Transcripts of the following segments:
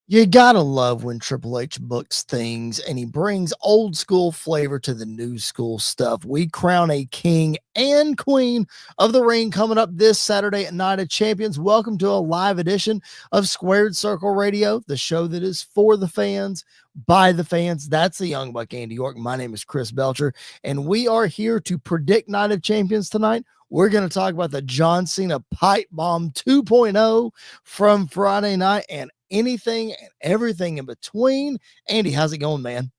You gotta love when Triple H books things and he brings old school flavor to the new school stuff. We crown a king and queen of the ring coming up this Saturday at Night of Champions. Welcome to a live edition of Squared Circle Radio, the show that is for the fans, by the fans. That's the Young Buck Andy York. My name is Chris Belcher, and we are here to predict Night of Champions tonight. We're going to talk about the John Cena Pipe Bomb 2.0 from Friday night and anything and everything in between. Andy, how's it going, man?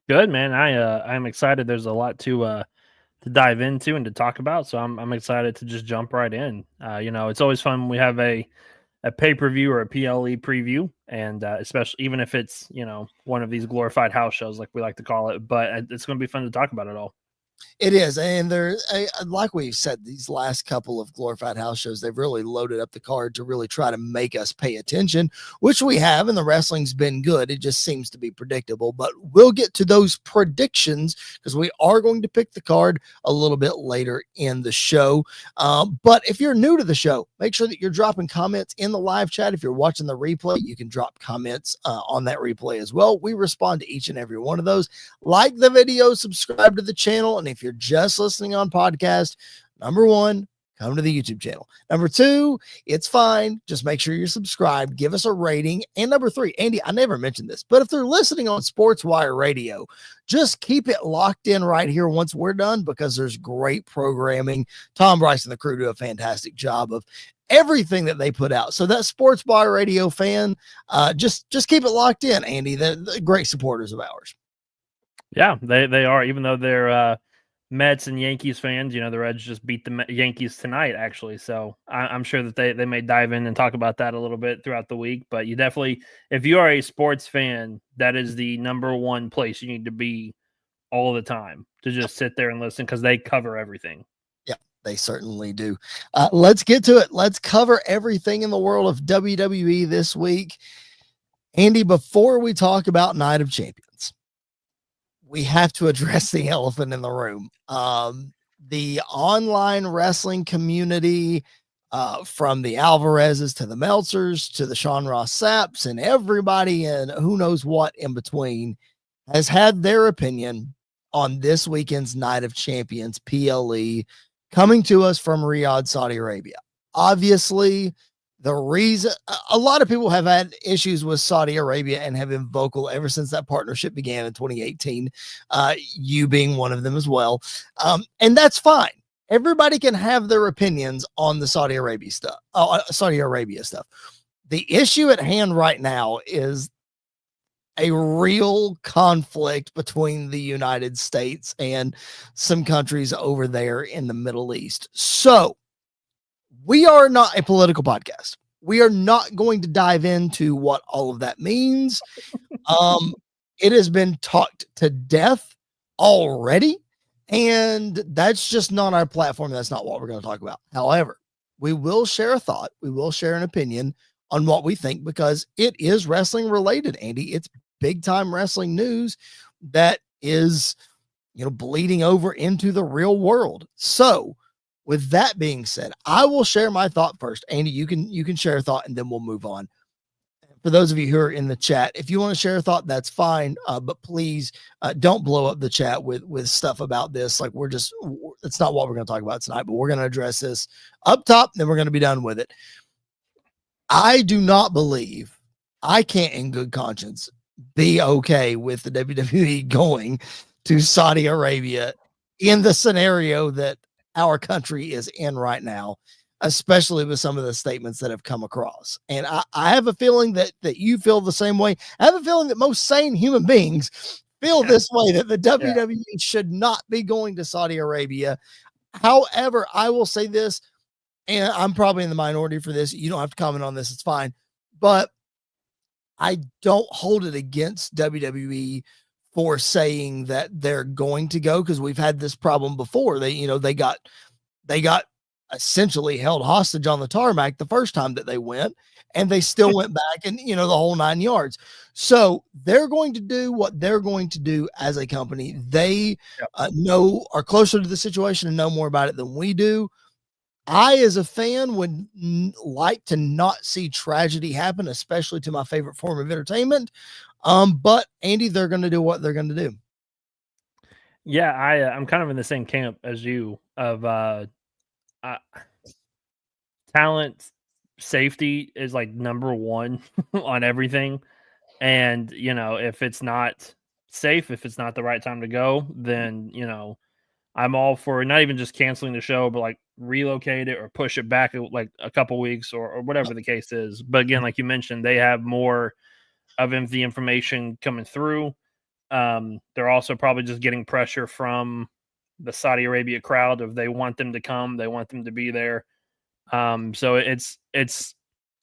Good, man. I'm excited. There's a lot to dive into and to talk about, so I'm excited to just jump right in. It's always fun when we have a pay-per-view or a PLE preview, and especially even if it's one of these glorified house shows like we like to call it, but it's going to be fun to talk about it all. It is, and like we've said, these last couple of glorified house shows, they've really loaded up the card to really try to make us pay attention, which we have, and the wrestling's been good. It just seems to be predictable, but we'll get to those predictions because we are going to pick the card a little bit later in the show. But if you're new to the show, make sure that you're dropping comments in the live chat. If you're watching the replay, you can drop comments on that replay as well. We respond to each and every one of those. Like the video, subscribe to the channel, and if you're just listening on podcast, number one, come to the YouTube channel. Number two, it's fine. Just make sure you're subscribed. Give us a rating. And number three, Andy, I never mentioned this, but if they're listening on SportsWire Radio, just keep it locked in right here once we're done because there's great programming. Tom Bryce and the crew do a fantastic job of everything that they put out. So that SportsWire Radio fan, just keep it locked in, Andy. They're great supporters of ours. Yeah, they are, even though they're Mets and Yankees fans. The Reds just beat the Yankees tonight, actually. So I'm sure that they may dive in and talk about that a little bit throughout the week. But you definitely, if you are a sports fan, that is the number one place you need to be all the time, to just sit there and listen because they cover everything. Yeah, they certainly do. Let's get to it. Let's cover everything in the world of WWE this week. Andy, before we talk about Night of Champions, we have to address the elephant in the room. The online wrestling community, from the Alvarezes to the Meltzers to the Sean Ross Sapps and everybody and who knows what in between, has had their opinion on this weekend's Night of Champions PLE coming to us from Riyadh, Saudi Arabia. Obviously, the reason a lot of people have had issues with Saudi Arabia and have been vocal ever since that partnership began in 2018, you being one of them as well. And that's fine. Everybody can have their opinions on the Saudi Arabia stuff. The issue at hand right now is a real conflict between the United States and some countries over there in the Middle East. So we are not a political podcast. We are not going to dive into what all of that means. It has been talked to death already, and that's just not our platform. That's not what we're going to talk about. However, we will share a thought. We will share an opinion on what we think because it is wrestling related, Andy. It's big time wrestling news that is, bleeding over into the real world. So, with that being said, I will share my thought first. Andy, you can share a thought and then we'll move on. For those of you who are in the chat, if you want to share a thought, that's fine. But please don't blow up the chat with stuff about this. Like it's not what we're going to talk about tonight, but we're going to address this up top, then we're going to be done with it. I do not believe, I can't in good conscience be okay with the WWE going to Saudi Arabia in the scenario that our country is in right now, especially with some of the statements that have come across. And I have a feeling that you feel the same way. I have a feeling that most sane human beings feel this way, that the WWE should not be going to Saudi Arabia. However, I will say this, and I'm probably in the minority for this. You don't have to comment on this. It's fine. But I don't hold it against WWE for saying that they're going to go, because we've had this problem before. They got essentially held hostage on the tarmac the first time that they went, and they still went back and the whole 9 yards. So they're going to do what they're going to do as a company. They are closer to the situation and know more about it than we do. I, as a fan, would like to not see tragedy happen, especially to my favorite form of entertainment. But Andy, they're going to do what they're going to do. Yeah, I'm kind of in the same camp as you of uh, talent safety is like number one on everything. And, if it's not safe, if it's not the right time to go, then, I'm all for not even just canceling the show, but like relocate it or push it back like a couple weeks or whatever the case is. But again, like you mentioned, they have more of the information coming through. They're also probably just getting pressure from the Saudi Arabia crowd if they want them to come, they want them to be there. So it's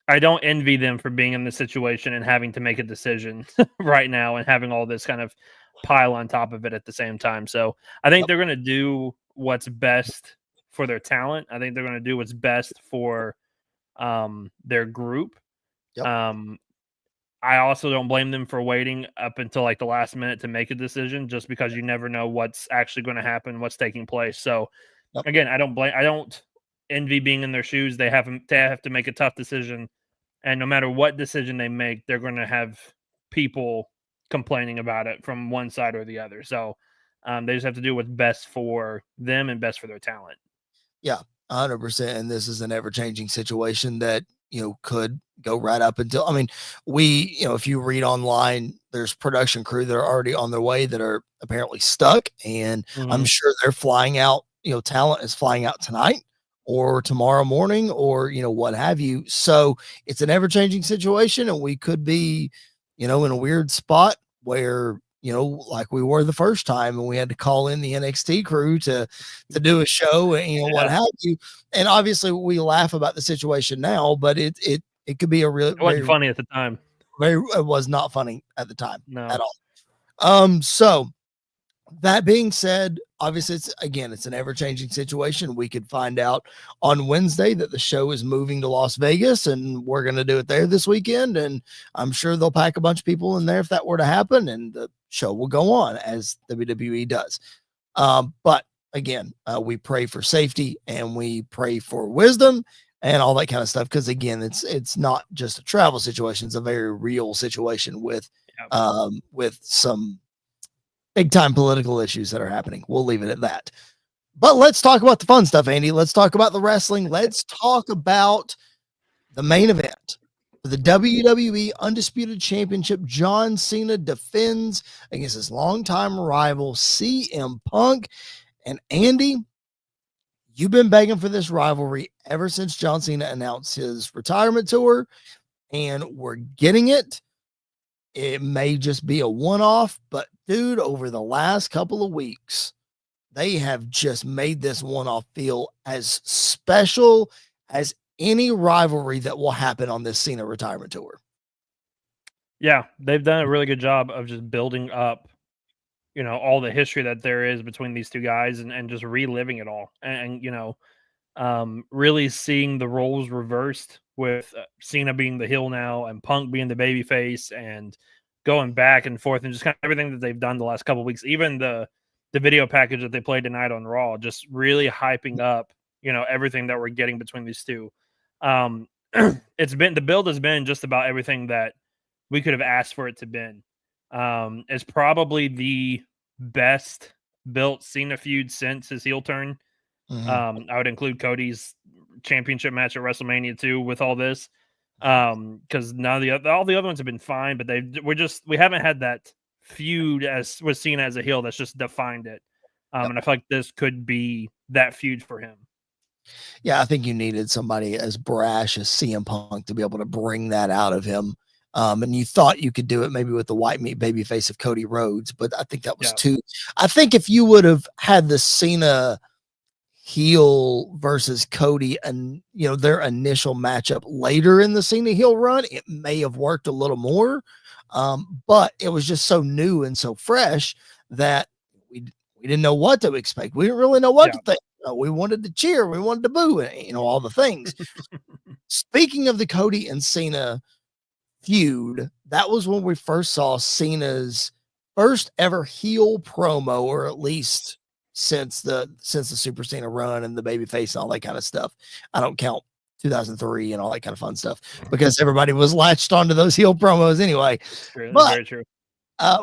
I don't envy them for being in this situation and having to make a decision right now and having all this kind of pile on top of it at the same time. So I think Yep. they're going to do what's best for their talent. I think they're going to do what's best for their group. Yep. I also don't blame them for waiting up until like the last minute to make a decision, just because you never know what's actually going to happen, what's taking place. So Yep. again, I don't envy being in their shoes. They have to make a tough decision, and no matter what decision they make, they're going to have people complaining about it from one side or the other. So they just have to do what's best for them and best for their talent. Yeah, 100%. And this is an ever changing situation that, could go right up until, I mean, if you read online, there's production crew that are already on their way that are apparently stuck. And I'm sure they're flying out, talent is flying out tonight or tomorrow morning or, what have you. So it's an ever changing situation. And we could be, in a weird spot where, like we were the first time and we had to call in the NXT crew to do a show and what have you. And obviously we laugh about the situation now, but it could be a real It wasn't funny at the time. it was not funny at the time at No. all. So that being said, obviously it's an ever-changing situation. We could find out on Wednesday that the show is moving to Las Vegas and we're going to do it there this weekend. And I'm sure they'll pack a bunch of people in there if that were to happen, and the show will go on as WWE does. But again, we pray for safety and we pray for wisdom and all that kind of stuff. Cause again, it's not just a travel situation. It's a very real situation with some big time political issues that are happening. We'll leave it at that. But let's talk about the fun stuff, Andy. Let's talk about the wrestling. Let's talk about the main event. The WWE Undisputed Championship. John Cena defends against his longtime rival, CM Punk. And Andy, you've been begging for this rivalry ever since John Cena announced his retirement tour, and we're getting it. It may just be a one-off, but dude, over the last couple of weeks, they have just made this one-off feel as special as any rivalry that will happen on this Cena retirement tour. Yeah, they've done a really good job of just building up, all the history that there is between these two guys and just reliving it all. And really seeing the roles reversed with Cena being the heel now and Punk being the baby face, and going back and forth and just kind of everything that they've done the last couple of weeks. Even the video package that they played tonight on Raw, just really hyping up, everything that we're getting between these two. The build has been just about everything that we could have asked for it to been. It's probably the best built Cena feud since his heel turn. I would include Cody's championship match at WrestleMania 2 with all this, because all the other ones have been fine, but we haven't had that feud as was seen as a heel that's just defined it. And I feel like this could be that feud for him. Yeah, I think you needed somebody as brash as CM Punk to be able to bring that out of him. And you thought you could do it maybe with the white meat baby face of Cody Rhodes, but I think that was too. I think if you would have had the Cena heel versus Cody and their initial matchup later in the Cena heel run, it may have worked a little more. But it was just so new and so fresh that we didn't know what to expect. We didn't really know what to think. We wanted to cheer, we wanted to boo, and all the things. Speaking of the Cody and Cena feud, that was when we first saw Cena's first ever heel promo, or at least since the Super Cena run and the babyface and all that kind of stuff. I don't count 2003 and all that kind of fun stuff because everybody was latched onto those heel promos anyway. It's true. That's But very true.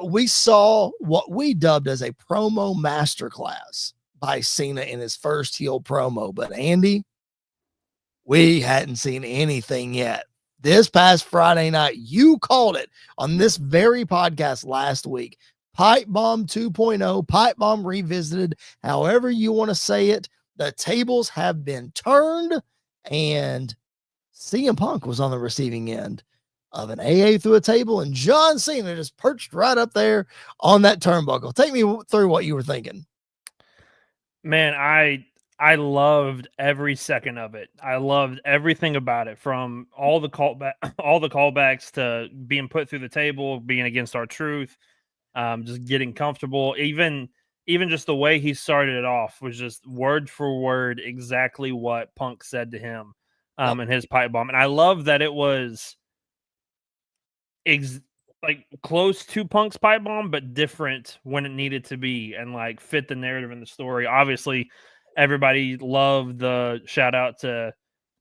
we saw what we dubbed as a promo masterclass by Cena in his first heel promo. But Andy, we hadn't seen anything yet. This past Friday night, you called it on this very podcast last week. Pipe Bomb 2.0, Pipe Bomb Revisited, however you want to say it. The tables have been turned, and CM Punk was on the receiving end of an AA through a table, and John Cena just perched right up there on that turnbuckle. Take me through what you were thinking. Man, I loved every second of it. I loved everything about it, from all the callbacks to being put through the table, being against our truth, just getting comfortable. Even just the way he started it off was just word for word exactly what Punk said to him in his pipe bomb. And I love that it was like close to Punk's pipe bomb, but different when it needed to be, and like fit the narrative and the story. Obviously, everybody loved the shout out to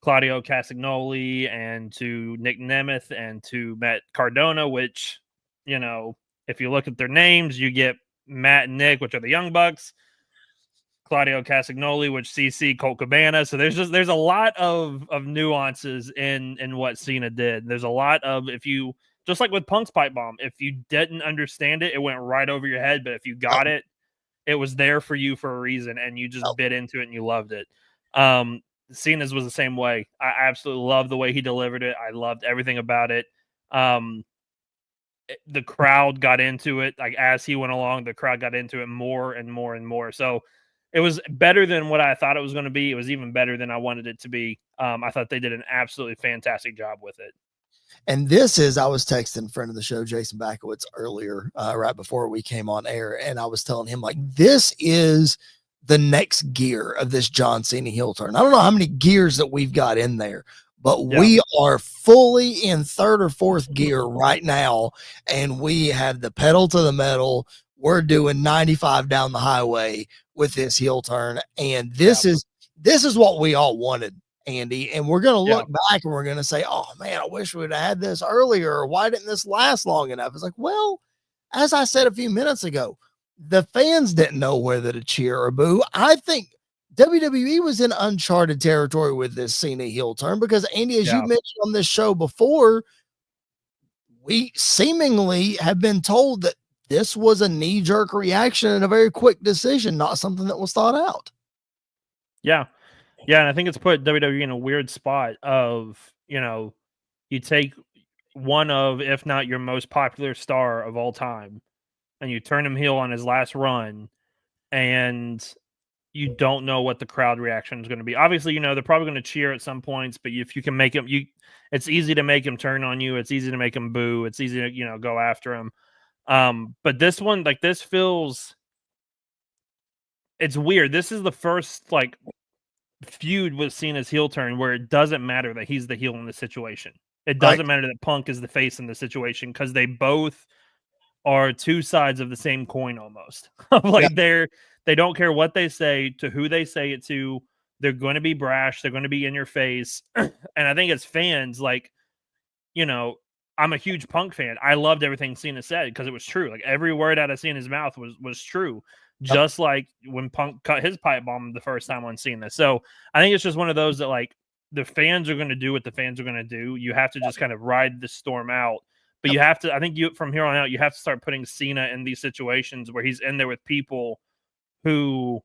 Claudio Castagnoli and to Nick Nemeth and to Matt Cardona, which, you know, if you look at their names, you get Matt and Nick, which are the Young Bucks, Claudio Castagnoli, which CC Colt Cabana. So there's a lot of nuances in what Cena did. There's a lot of, if you, just like with Punk's pipe bomb, if you didn't understand it, it went right over your head. But if you got it, it was there for you for a reason, and you just bit into it and you loved it. Cena's was the same way. I absolutely loved the way he delivered it. I loved everything about it. The crowd got into it. Like, as he went along, the crowd got into it more and more and more. So it was better than what I thought it was going to be. It was even better than I wanted it to be. I thought they did an absolutely fantastic job with it. And this is, I was texting friend of the show, Jason Backowitz, earlier, right before we came on air. And I was telling him, like, this is the next gear of this John Cena heel turn. I don't know how many gears that we've got in there, but we are fully in third or fourth gear right now. And we have the pedal to the metal. We're doing 95 down the highway with this heel turn. And this is what we all wanted, Andy, and we're going to look back and we're going to say, oh man, I wish we'd have had this earlier. Or why didn't this last long enough? It's like, well, as I said a few minutes ago, the fans didn't know whether to cheer or boo. I think WWE was in uncharted territory with this Cena heel turn because, Andy, as you mentioned on this show before, we seemingly have been told that this was a knee-jerk reaction and a very quick decision, not something that was thought out. Yeah. Yeah, and I think it's put WWE in a weird spot of, you know, you take one of, if not your most popular star of all time, and you turn him heel on his last run, and you don't know what the crowd reaction is going to be. Obviously, you know, they're probably going to cheer at some points, but if you can make him, it's easy to make him turn on you. It's easy to make him boo. It's easy to, you know, go after him. But this one, like, this feels, it's weird. This is the first, like, feud with Cena's heel turn where it doesn't matter that he's the heel in the situation. It doesn't matter that Punk is the face in the situation, because they both are two sides of the same coin almost. Like, they don't care what they say, to who they say it to. They're going to be brash. They're going to be in your face. And I think as fans, like, you know, I'm a huge Punk fan. I loved everything Cena said because it was true. Like, every word out of Cena's mouth was true. Just like when Punk cut his pipe bomb the first time on Cena. So I think it's just one of those that, like, the fans are going to do what the fans are going to do. You have to just kind of ride the storm out. But you have to, I think from here on out, you have to start putting Cena in these situations where he's in there with people who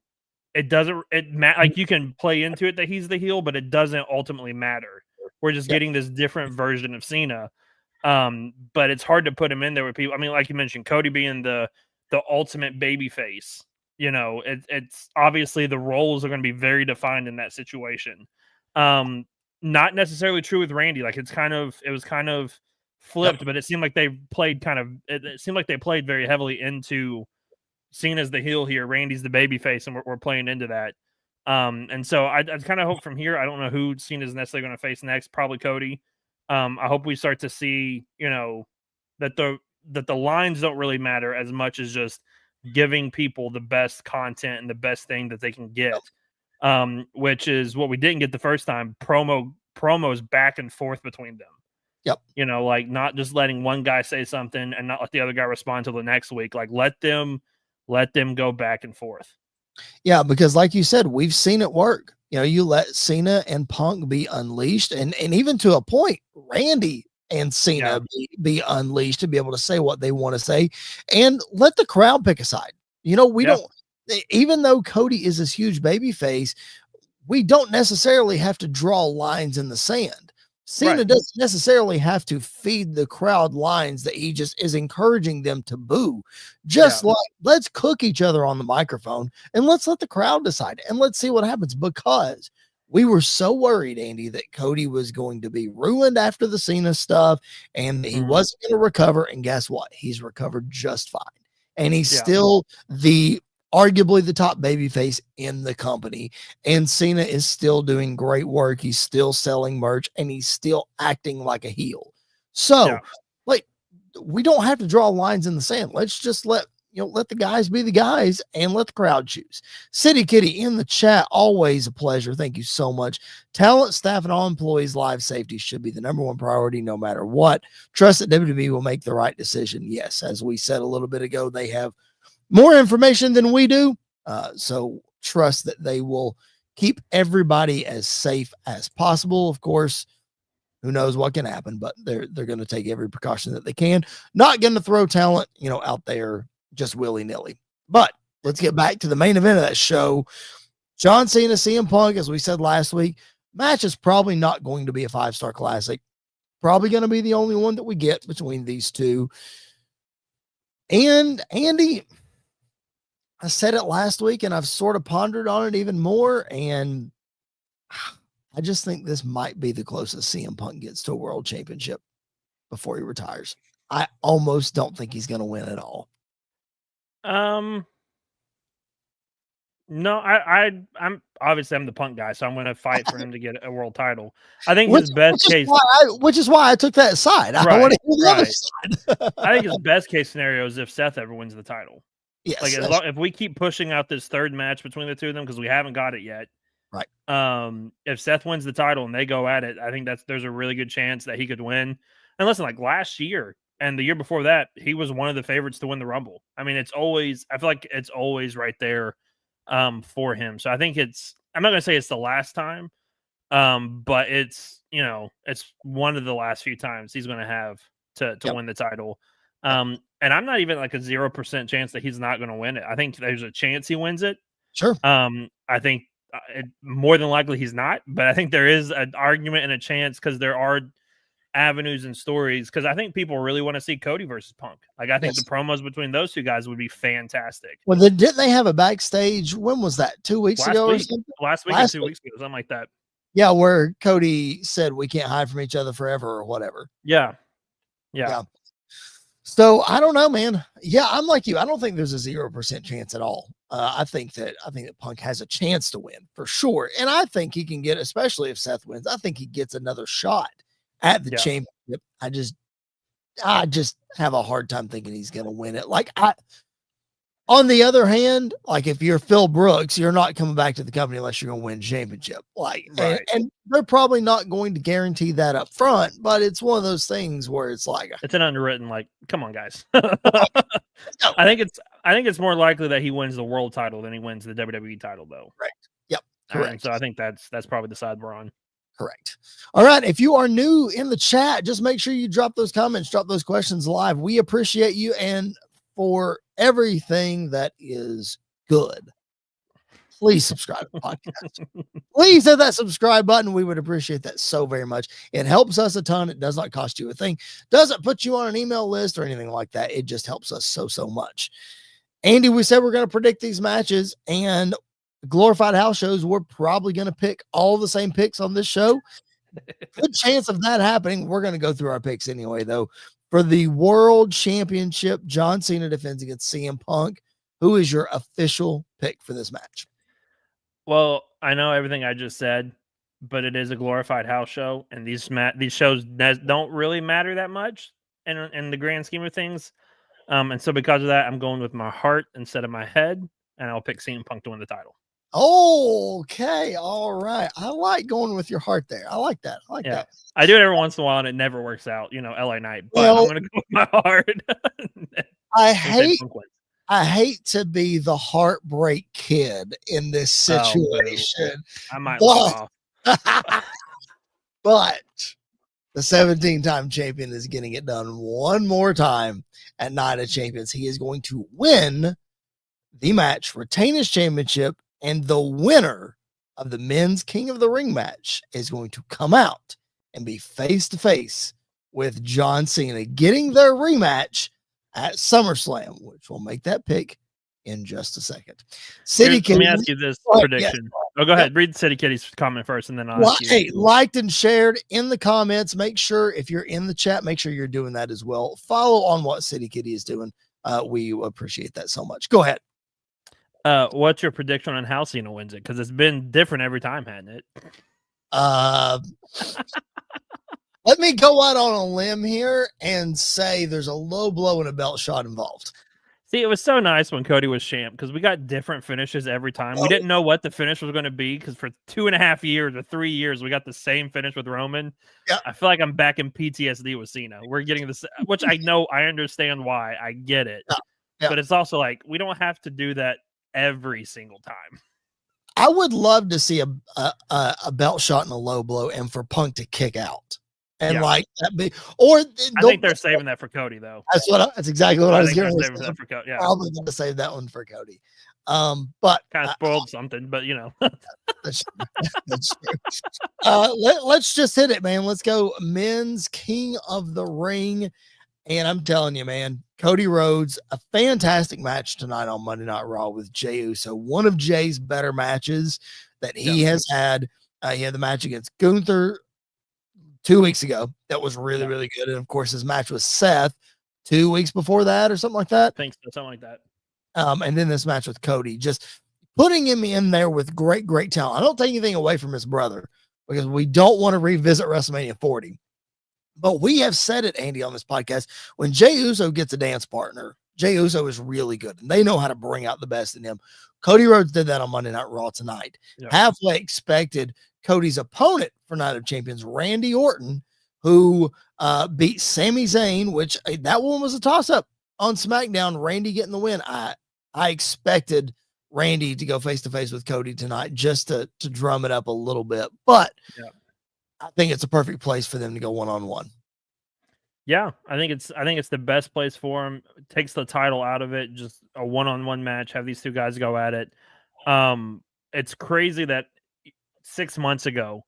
like, you can play into it that he's the heel, but it doesn't ultimately matter. We're just getting this different version of Cena. But it's hard to put him in there with people. I mean, like you mentioned, Cody being the ultimate baby face, you know, it's obviously the roles are going to be very defined in that situation. Not necessarily true with Randy. Like, it was kind of flipped, but it seemed like they played it seemed like they played very heavily into Cena's the heel here, Randy's the baby face, and we're playing into that. And so I kind of hope from here, I don't know who Cena's necessarily going to face next, probably Cody. I hope we start to see, you know, that the lines don't really matter as much as just giving people the best content and the best thing that they can get, which is what we didn't get the first time. Promos back and forth between them. Yep. Like not just letting one guy say something and not let the other guy respond till the next week. Like let them go back and forth. Yeah, because like you said, we've seen it work. You let Cena and Punk be unleashed, and even to a point, Randy and Cena be unleashed to be able to say what they want to say, and let the crowd pick a side. We don't, even though Cody is this huge baby face, we don't necessarily have to draw lines in the sand. Cena doesn't necessarily have to feed the crowd lines that he just is encouraging them to boo. Just like, let's cook each other on the microphone and let's let the crowd decide and let's see what happens, because we were so worried, Andy, that Cody was going to be ruined after the Cena stuff and he wasn't going to recover. And guess what? He's recovered just fine. And he's still arguably the top babyface in the company, and Cena is still doing great work. He's still selling merch and he's still acting like a heel. So like, we don't have to draw lines in the sand. Let's just let the guys be the guys and let the crowd choose. City Kitty in the chat, always a pleasure. Thank you so much. Talent, staff, and all employees' life safety should be the number one priority no matter what. Trust that WWE will make the right decision. Yes, as we said a little bit ago, they have more information than we do. So trust that they will keep everybody as safe as possible. Of course, who knows what can happen, but they're going to take every precaution that they can. Not going to throw talent, out there just willy-nilly. But let's get back to the main event of that show. John Cena, CM Punk, as we said last week, match is probably not going to be a 5-star classic. Probably going to be the only one that we get between these two. And Andy, I said it last week and I've sort of pondered on it even more. And I just think this might be the closest CM Punk gets to a world championship before he retires. I almost don't think he's going to win at all. No, I'm obviously I'm the Punk guy, so I'm going to fight for him to get a world title. I think his best case, which is why I took that side. I want to hear the other side. I think his best case scenario is if Seth ever wins the title. Yes, like if we keep pushing out this third match between the two of them, because we haven't got it yet. Right. If Seth wins the title and they go at it, I think there's a really good chance that he could win. And listen, like last year and the year before that, he was one of the favorites to win the Rumble. I mean, I feel like it's always right there for him. So I think I'm not going to say it's the last time, but it's one of the last few times he's going to have to win the title. And I'm not even like a 0% chance that he's not going to win it. I think there's a chance he wins it. Sure. I think more than likely he's not, but I think there is an argument and a chance because there are avenues and stories. Because I think people really want to see Cody versus Punk. Like I think the promos between those two guys would be fantastic. Well, didn't they have a backstage? When was that? 2 weeks ago or something? Last week or 2 weeks ago, something like that. Yeah, where Cody said we can't hide from each other forever or whatever. Yeah. So I don't know, man. Yeah, I'm like you. I don't think there's a 0% chance at all. I think that Punk has a chance to win for sure, and I think he can get, especially if Seth wins. I think he gets another shot at the championship. I just have a hard time thinking he's going to win it. On the other hand, like if you're Phil Brooks, you're not coming back to the company unless you're going to win championship. And they're probably not going to guarantee that up front, but it's one of those things where it's like it's an underwritten, like, come on, guys. I think it's more likely that he wins the world title than he wins the WWE title, though. Right. Yep. Correct. So I think that's probably the side we're on. Correct. All right. If you are new in the chat, just make sure you drop those comments, drop those questions live. We appreciate you. And for everything that is good, please subscribe to the podcast. Please hit that subscribe button. We would appreciate that so very much. It helps us a ton. It does not cost you a thing. Doesn't put you on an email list or anything like that. It just helps us so much. Andy, we said we're going to predict these matches, and glorified house shows, we're probably going to pick all the same picks on this show. Good chance of that happening. We're going to go through our picks anyway, though. For the World Championship, John Cena defends against CM Punk. Who is your official pick for this match? Well, I know everything I just said, but it is a glorified house show, and these shows don't really matter that much in the grand scheme of things. And so because of that, I'm going with my heart instead of my head, and I'll pick CM Punk to win the title. Okay, all right. I like going with your heart there. I like that. I like that. I do it every once in a while, and it never works out. LA Knight, but Well, I'm going to go with my heart. I hate to be the heartbreak kid in this situation. I might walk off. But the 17-time champion is getting it done one more time at Night of Champions. He is going to win the match, retain his championship, and the winner of the men's King of the Ring match is going to come out and be face to face with John Cena, getting their rematch at SummerSlam, which will make that pick in just a second. Let me ask you this prediction. Go ahead. Read City Kitty's comment first, and then I'll ask you. Hey, liked and shared in the comments. Make sure if you're in the chat, make sure you're doing that as well. Follow on what City Kitty is doing. We appreciate that so much. Go ahead. What's your prediction on how Cena wins it? Because it's been different every time, hasn't it? Let me go out on a limb here and say there's a low blow and a belt shot involved. See, it was so nice when Cody was champ because we got different finishes every time. We didn't know what the finish was going to be because for 2.5 years or 3 years, we got the same finish with Roman. Yeah. I feel like I'm back in PTSD with Cena. We're getting this, which I know, I understand why. I get it. Yeah. But it's also like, we don't have to do that every single time. I would love to see a belt shot and a low blow and for Punk to kick out. And like that be, or I think they're saving that for Cody though. That's exactly what I was going to say. Yeah. Probably going to save that one for Cody. But kind of spoiled something, but that's true. Let's just hit it, man. Let's go men's King of the Ring. And I'm telling you, man, Cody Rhodes, a fantastic match tonight on Monday Night Raw with Jey Uso. One of Jay's better matches that he has had. He had the match against Gunther 2 weeks ago. That was really, really good. And of course, his match with Seth 2 weeks before that or something like that. I think so, something like that. And then this match with Cody, just putting him in there with great, great talent. I don't take anything away from his brother because we don't want to revisit WrestleMania 40. But we have said it, Andy, on this podcast, when Jey Uso gets a dance partner, Jey Uso is really good, and they know how to bring out the best in him. Cody Rhodes did that on Monday Night Raw tonight. Halfway expected Cody's opponent for Night of Champions, Randy Orton, who beat Sami Zayn, which that one was a toss-up on SmackDown. Randy getting the win. I expected Randy to go face-to-face with Cody tonight just to drum it up a little bit, but I think it's a perfect place for them to go one-on-one. Yeah, I think it's the best place for him. It takes the title out of it, just a one-on-one match, have these two guys go at it. It's crazy that 6 months ago,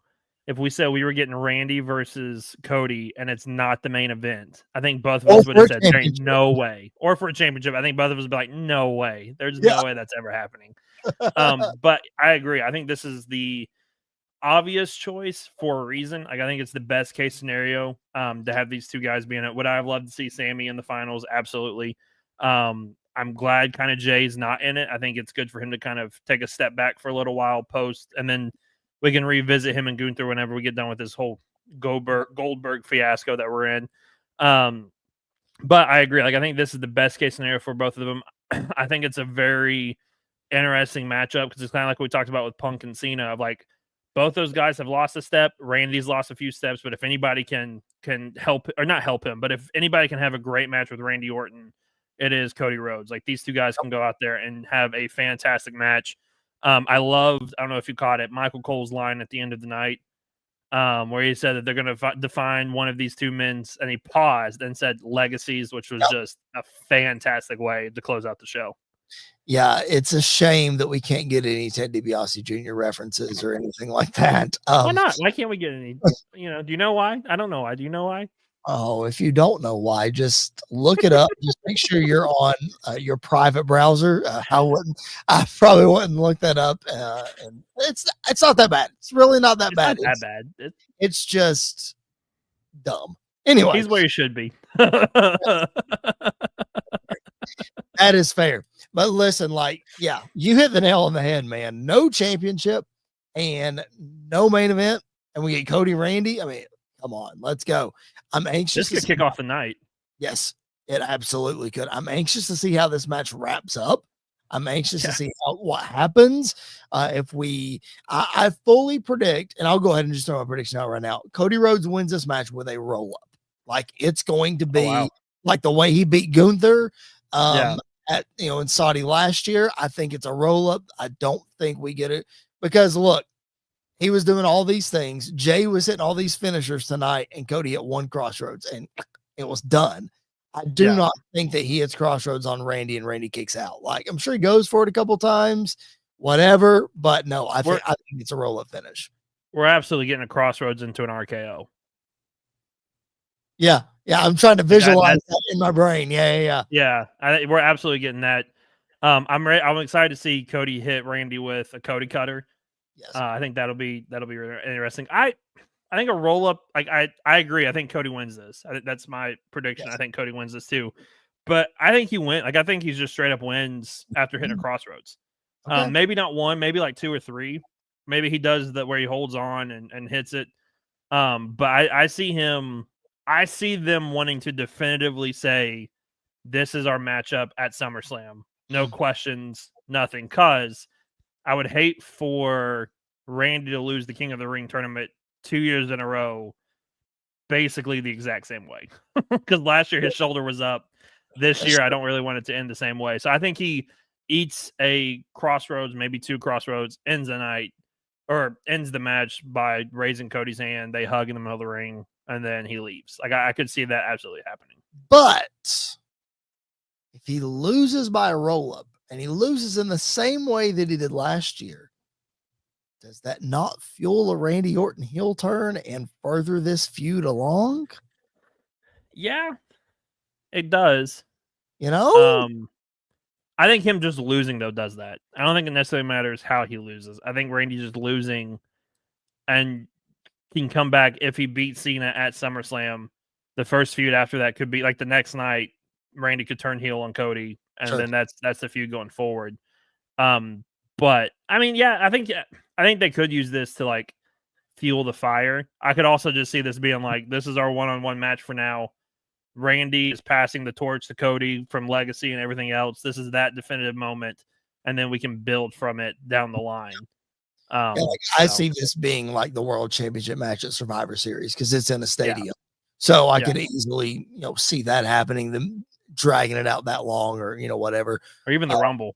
if we said we were getting Randy versus Cody and it's not the main event, I think both of us would have said there ain't no way. Or for a championship, I think both of us would be like, no way. There's no way that's ever happening. But I agree. I think this is the obvious choice for a reason. Like, I think it's the best case scenario to have these two guys be in it. Would I have loved to see Sammy in the finals? Absolutely. I'm glad kind of Jay's not in it. I think it's good for him to kind of take a step back for a little while post, and then we can revisit him and Gunther whenever we get done with this whole Goldberg fiasco that we're in. But I agree. Like, I think this is the best case scenario for both of them. I think it's a very interesting matchup because it's kind of like we talked about with Punk and Cena of like, both those guys have lost a step. Randy's lost a few steps, but if anybody can help, or not help him, but if anybody can have a great match with Randy Orton, it is Cody Rhodes. Like, these two guys can go out there and have a fantastic match. I don't know if you caught it, Michael Cole's line at the end of the night, where he said that they're going to define one of these two men's, and he paused and said legacies, which was just a fantastic way to close out the show. Yeah, it's a shame that we can't get any Ted DiBiase Jr. references or anything like that. Why not? Why can't we get any? Do you know why? I don't know why. Do you know why? Oh, if you don't know why, just look it up. Just make sure you're on your private browser. I probably wouldn't look that up. And it's not that bad. It's really not that bad. Not that bad. It's just dumb. Anyway, he's where he should be. That is fair. But listen, you hit the nail on the head, man. No championship and no main event, and we get Cody Randy. I mean, come on, let's go. I'm anxious. This could kick off the night. Yes, It absolutely could. I'm anxious to see how this match wraps up. I'm anxious to see what happens. I fully predict, and I'll go ahead and just throw my prediction out right now. Cody Rhodes wins this match with a roll up. Like it's going to be like the way he beat Gunther in Saudi last year. I think it's a roll up. I don't think we get it because look, he was doing all these things. Jay was hitting all these finishers tonight, and Cody hit one crossroads, and it was done. I do not think that he hits crossroads on Randy and Randy kicks out. Like I'm sure he goes for it a couple times, whatever. But no, I think it's a roll up finish. We're absolutely getting a crossroads into an RKO. Yeah. I'm trying to visualize that in my brain. Yeah. We're absolutely getting that. I'm excited to see Cody hit Randy with a Cody cutter. Yes. I think that'll be really interesting. I think a roll up, like I agree. I think Cody wins this. That's my prediction. Yes. I think Cody wins this too. But I think he wins. Like I think he's just straight up wins after hitting a crossroads. Okay. Maybe not one, maybe like two or three. Maybe he does that where he holds on and hits it. But I see them wanting to definitively say this is our matchup at SummerSlam. No questions, nothing. Cause I would hate for Randy to lose the King of the Ring tournament 2 years in a row, basically the exact same way. Because last year his shoulder was up. This year, I don't really want it to end the same way. So I think he eats a crossroads, maybe two crossroads, ends the night, or ends the match by raising Cody's hand. They hug in the middle of the ring, and then he leaves. Like I could see that absolutely happening. But if he loses by a roll-up, and he loses in the same way that he did last year, does that not fuel a Randy Orton heel turn and further this feud along? Yeah, it does. You know? I think him just losing, though, does that. I don't think it necessarily matters how he loses. I think Randy just losing and he can come back if he beats Cena at SummerSlam. The first feud after that could be like the next night, Randy could turn heel on Cody, and then that's the feud going forward. But I mean, I think they could use this to like fuel the fire. I could also just see this being like, this is our one-on-one match for now. Randy is passing the torch to Cody from Legacy and everything else. This is that definitive moment, and then we can build from it down the line. I see this being like the World Championship match at Survivor Series because it's in a stadium. So I could easily, see that happening, them dragging it out that long, or whatever, or even the Rumble,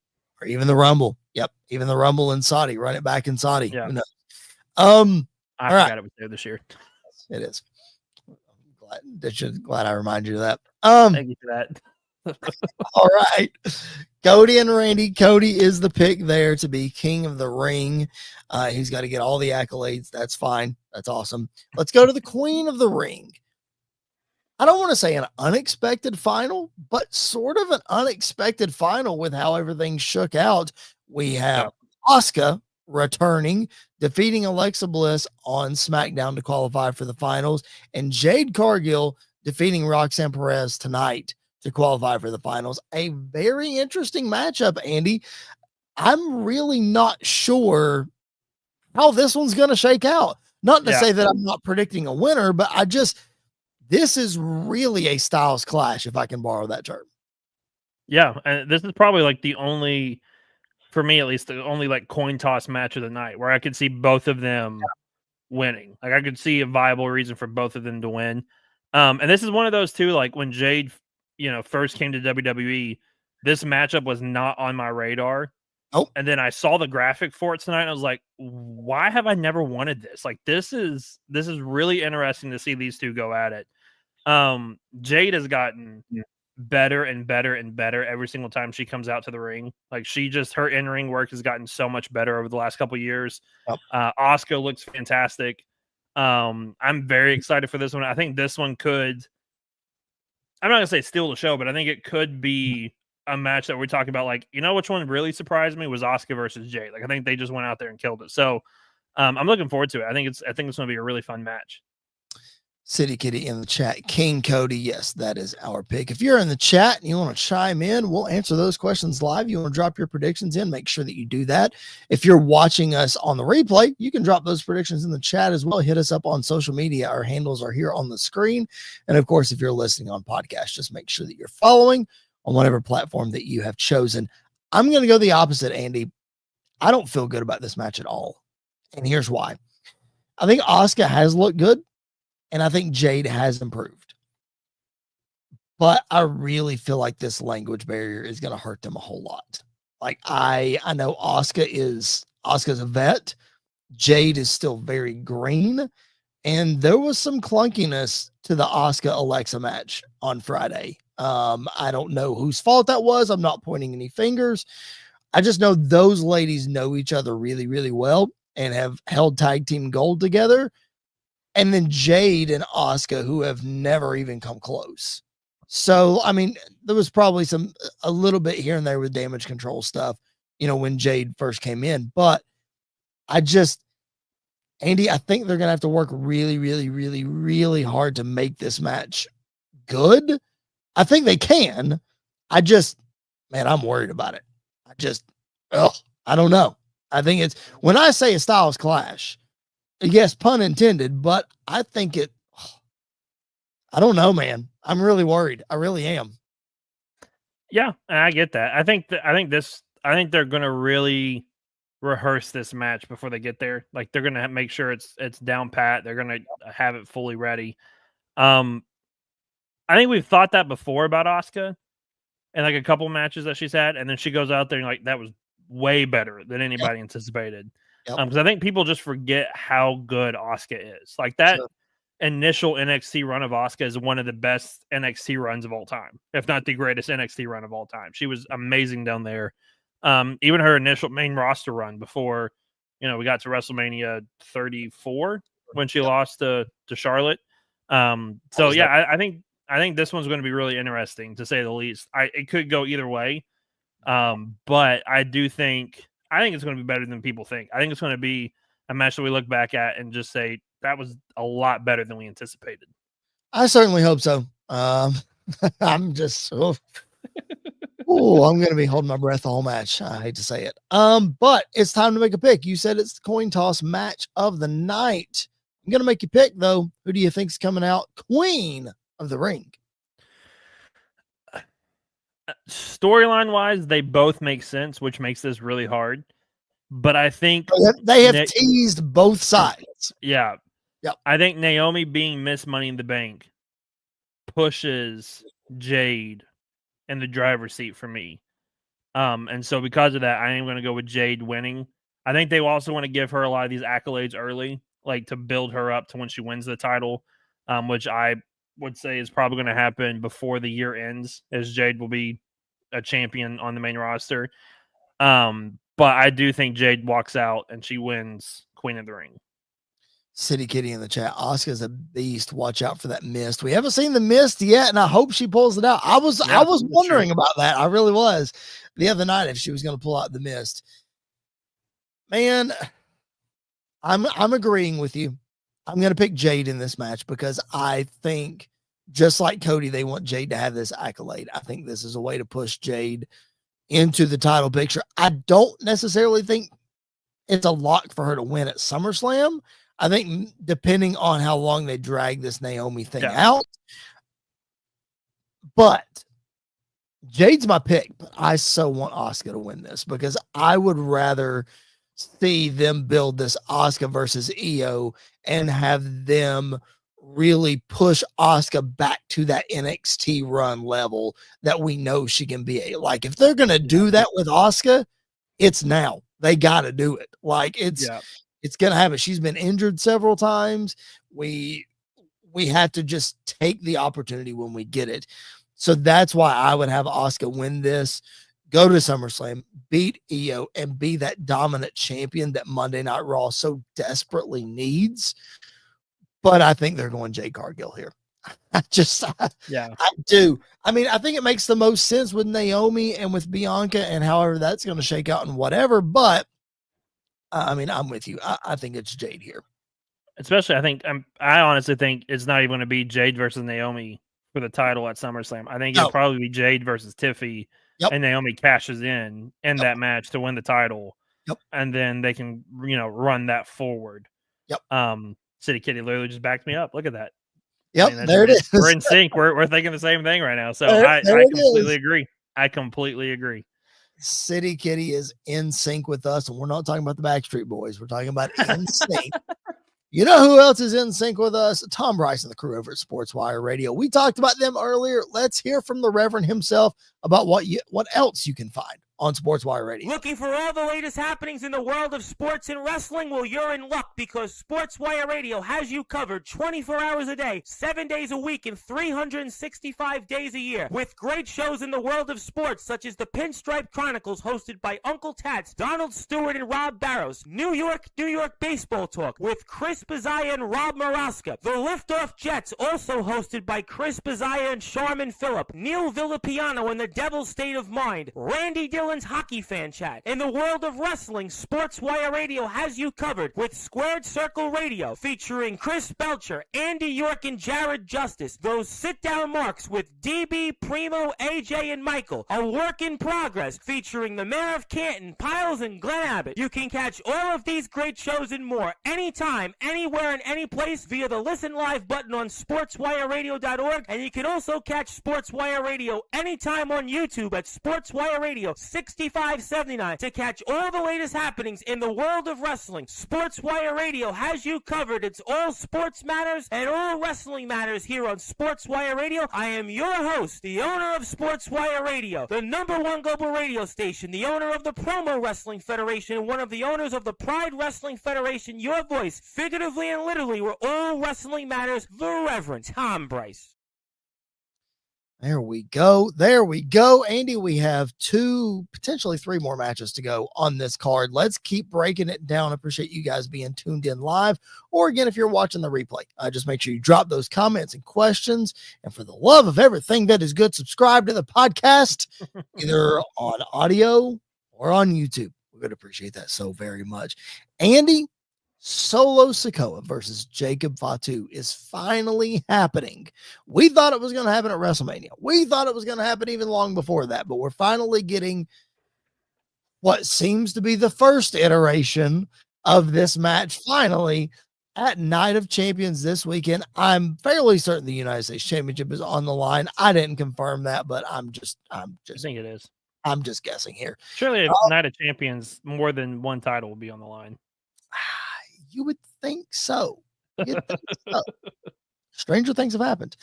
Yep, even the Rumble in Saudi. Run it back in Saudi. Yeah. I forgot it was there this year. It is. Glad I remind you of that. Thank you for that. All right. Cody and Randy. Cody is the pick there to be King of the Ring. He's got to get all the accolades. That's fine. That's awesome. Let's go to the Queen of the Ring. I don't want to say an unexpected final, but sort of an unexpected final with how everything shook out. We have Asuka returning, defeating Alexa Bliss on SmackDown to qualify for the finals, and Jade Cargill defeating Roxanne Perez tonight to qualify for the finals. A very interesting matchup, Andy. I'm really not sure how this one's going to shake out. Not to say that I'm not predicting a winner, but this is really a styles clash, if I can borrow that term. Yeah, and this is probably like the only, for me at least, the only like coin toss match of the night where I could see both of them winning. Like I could see a viable reason for both of them to win. And this is one of those too, like when Jade, first came to WWE, this matchup was not on my radar. Oh, and then I saw the graphic for it tonight, and I was like, why have I never wanted this? Like this is really interesting to see these two go at it. Jade has gotten better and better and better every single time she comes out to the ring. Like her in-ring work has gotten so much better over the last couple of years. Asuka looks fantastic. I'm very excited for this one. I think this one could, I'm not gonna say steal the show, but I think it could be a match that we're talking about. Like, which one really surprised me was Asuka versus Jade. Like I think they just went out there and killed it. So I'm looking forward to it. I think it's going to be a really fun match. City Kitty in the chat. King Cody, yes, that is our pick. If you're in the chat and you want to chime in, we'll answer those questions live. You want to drop your predictions in, make sure that you do that. If you're watching us on the replay, you can drop those predictions in the chat as well. Hit us up on social media. Our handles are here on the screen. And of course, if you're listening on podcast, just make sure that you're following on whatever platform that you have chosen. I'm going to go the opposite, Andy. I don't feel good about this match at all. And here's why. I think Asuka has looked good. And I think Jade has improved. But I really feel like this language barrier is going to hurt them a whole lot. Like I know Asuka's a vet. Jade is still very green. And there was some clunkiness to the Asuka Alexa match on Friday. I don't know whose fault that was. I'm not pointing any fingers. I just know those ladies know each other really, really well and have held tag team gold together. And then Jade and Asuka, who have never even come close. So, I mean, there was probably a little bit here and there with damage control stuff, when Jade first came in. But Andy, I think they're going to have to work really, really, really, really hard to make this match good. I think they can. I'm worried about it. I don't know. I think it's when I say a styles clash, yes, pun intended, but I think I don't know, man. I'm really worried. I really am. Yeah, I get that. I think they're going to really rehearse this match before they get there. Like they're going to make sure it's down pat. They're going to have it fully ready. I think we've thought that before about Asuka and like a couple matches that she's had, and then she goes out there and like that was way better than anybody anticipated. Because I think people just forget how good Asuka is. Like that initial NXT run of Asuka is one of the best NXT runs of all time, if not the greatest NXT run of all time. She was amazing down there. Even her initial main roster run before, we got to WrestleMania 34 when she lost to Charlotte. So yeah, I think this one's going to be really interesting to say the least. It could go either way. But I think it's going to be better than people think. I think it's going to be a match that we look back at and just say that was a lot better than we anticipated. I certainly hope so. I'm just, I'm going to be holding my breath the whole match. I hate to say it. But it's time to make a pick. You said it's the coin toss match of the night. I'm going to make you pick though. Who do you think's coming out Queen of the Ring? Storyline wise, they both make sense, which makes this really hard. But I think they have teased both sides. Yeah. Yep. I think Naomi being Miss Money in the Bank pushes Jade in the driver's seat for me. And so because of that, I am going to go with Jade winning. I think they also want to give her a lot of these accolades early, like to build her up to when she wins the title, which I would say is probably going to happen before the year ends, as Jade will be a champion on the main roster. But I do think Jade walks out and she wins Queen of the Ring. City Kitty in the chat. Asuka's a beast. Watch out for that mist. We haven't seen the mist yet, and I hope she pulls it out. I was wondering about that. I really was the other night if she was going to pull out the mist. Man, I'm agreeing with you. I'm going to pick Jade in this match because I think, just like Cody, they want Jade to have this accolade. I think this is a way to push Jade into the title picture. I don't necessarily think it's a lock for her to win at SummerSlam. I think depending on how long they drag this Naomi thing out. But Jade's my pick, but I so want Asuka to win this because I would rather see them build this Asuka versus Io and have them really push Asuka back to that NXT run level that we know she can be. Like if they're going to do that with Asuka, it's now. They got to do it. Like it's going to happen. She's been injured several times. We have to just take the opportunity when we get it. So that's why I would have Asuka win this, go to SummerSlam, beat Io, and be that dominant champion that Monday Night Raw so desperately needs. But I think they're going Jade Cargill here. I do. I mean, I think it makes the most sense with Naomi and with Bianca and however that's going to shake out and whatever. But I mean, I'm with you. I think it's Jade here. Especially, I honestly think it's not even going to be Jade versus Naomi for the title at SummerSlam. I think it'll No. probably be Jade versus Tiffy, Yep. and Naomi cashes in Yep. that match to win the title. Yep. And then they can, run that forward. Yep. City Kitty literally just backed me up. Look at that. Yep. There it is. We're in sync. We're thinking the same thing right now. So I completely agree. I completely agree. City Kitty is in sync with us, and we're not talking about the Backstreet Boys. We're talking about in sync. You know who else is in sync with us? Tom Bryce and the crew over at Sports Wire Radio. We talked about them earlier. Let's hear from the Reverend himself about what else you can find on Sports Wire Radio. Looking for all the latest happenings in the world of sports and wrestling? Well, you're in luck, because Sports Wire Radio has you covered 24 hours a day, 7 days a week, and 365 days a year, with great shows in the world of sports, such as the Pinstripe Chronicles, hosted by Uncle Tats, Donald Stewart, and Rob Barrows. New York Baseball Talk with Chris Bazaya and Rob Maraska. The Liftoff Jets, also hosted by Chris Bazaya and Sharman Phillip. Neil Villapiano and the Devil's State of Mind. Randy Dillon's Hockey Fan Chat. In the world of wrestling, Sports Wire Radio has you covered with Squared Circle Radio, featuring Chris Belcher, Andy York, and Jared Justice. Those sit-down marks with DB, Primo, AJ, and Michael. A work in progress, featuring the Mayor of Canton, Piles, and Glenn Abbott. You can catch all of these great shows and more anytime, anywhere, and any place via the Listen Live button on sportswireradio.org, and you can also catch Sports Wire Radio anytime on YouTube at Sports Wire Radio 6579 to catch all the latest happenings in the world of wrestling. Sports Wire Radio has you covered. It's all sports matters and all wrestling matters here on Sports Wire Radio. I am your host, the owner of Sports Wire Radio, the #1 global radio station, the owner of the Promo Wrestling Federation, and one of the owners of the Pride Wrestling Federation. Your voice, figuratively and literally, where all wrestling matters, the Reverend Tom Bryce. There we go. There we go. Andy, we have 2, potentially 3 more matches to go on this card. Let's keep breaking it down. I appreciate you guys being tuned in live, or again, if you're watching the replay, just make sure you drop those comments and questions. And for the love of everything that is good, subscribe to the podcast, either on audio or on YouTube. We would appreciate that so very much. Andy, Solo Sikoa versus Jacob Fatu is finally happening. We thought it was going to happen at WrestleMania. We thought it was going to happen even long before that, but we're finally getting what seems to be the first iteration of this match finally at Night of Champions this weekend. I'm fairly certain the United States Championship is on the line. I didn't confirm that, but I think it is. I'm just guessing here. Surely at Night of Champions, more than one title will be on the line. You would think so. You'd think so. Stranger things have happened.